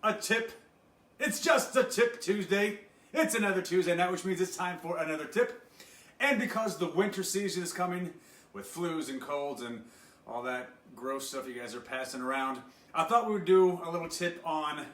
a tip. It's just a Tip Tuesday. It's another Tuesday night, which means it's time for another tip. And because the winter season is coming with flus and colds and all that gross stuff you guys are passing around, I thought we would do a little tip on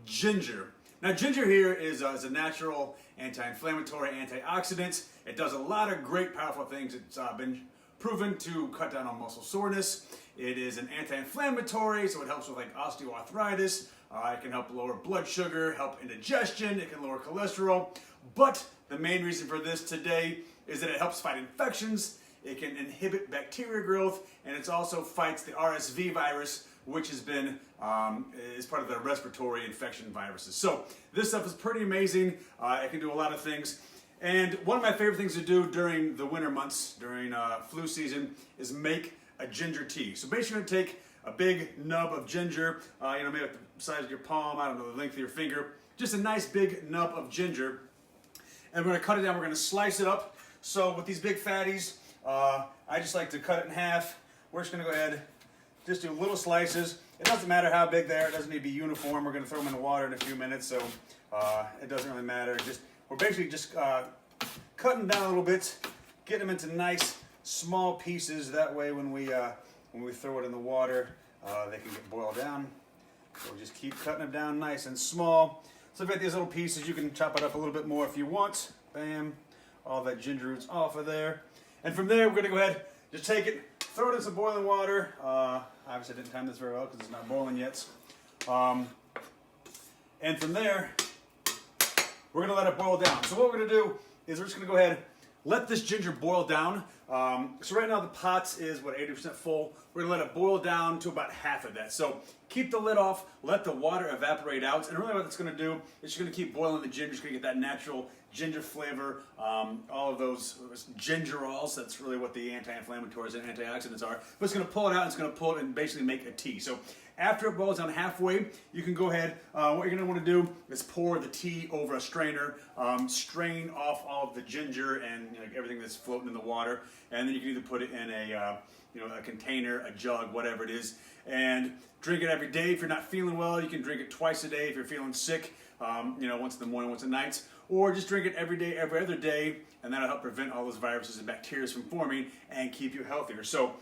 ginger. Now, ginger here is a natural anti-inflammatory antioxidant. It does a lot of great, powerful things. It's been proven to cut down on muscle soreness. It is an anti-inflammatory, so it helps with like osteoarthritis. It can help lower blood sugar, help indigestion. It can lower cholesterol. But the main reason for this today is that it helps fight infections. It can inhibit bacteria growth, and it also fights the RSV virus, which has been is part of the respiratory infection viruses. So this stuff is pretty amazing. It can do a lot of things. And one of my favorite things to do during the winter months, during flu season, is make a ginger tea. So basically you're gonna take a big nub of ginger, maybe like the size of your palm, I don't know, the length of your finger, just a nice big nub of ginger. And we're gonna cut it down, we're gonna slice it up. So with these big fatties, I just like to cut it in half. We're just gonna go ahead, just do little slices. It doesn't matter how big they are, it doesn't need to be uniform. We're gonna throw them in the water in a few minutes, so it doesn't really matter. We're basically just cutting down a little bit, getting them into nice small pieces. That way when we throw it in the water, they can get boiled down. So we just keep cutting them down nice and small. So if you have these little pieces, you can chop it up a little bit more if you want. Bam, all that ginger root's off of there. And from there, we're gonna go ahead, just take it, throw it in some boiling water. Obviously I didn't time this very well because it's not boiling yet. And from there, we're gonna let it boil down. So what we're gonna do is we're just gonna go ahead, let this ginger boil down. So right now the pot is, 80% full. We're gonna let it boil down to about half of that. So keep the lid off, let the water evaporate out. And really what it's gonna do is just gonna keep boiling the ginger. It's gonna get that natural ginger flavor, all of those gingerols. That's really what the anti-inflammatories and antioxidants are. But it's gonna pull it out, and it's gonna pull it and basically make a tea. So after it boils down halfway, you can go ahead, what you're gonna wanna do is pour the tea over a strainer, strain off all of the ginger and everything that's floating in the water, and then you can either put it in a container, a jug, whatever it is, and drink it every day. If you're not feeling well, you can drink it twice a day. If you're feeling sick, once in the morning, once at night, or just drink it every day, every other day, and that'll help prevent all those viruses and bacteria from forming and keep you healthier. So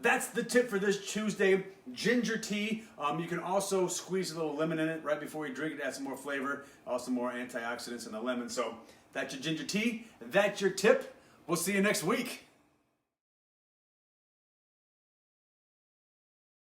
that's the tip for this Tuesday, ginger tea. You can also squeeze a little lemon in it right before you drink it, add some more flavor, also more antioxidants in the lemon. So that's your ginger tea, that's your tip. We'll see you next week.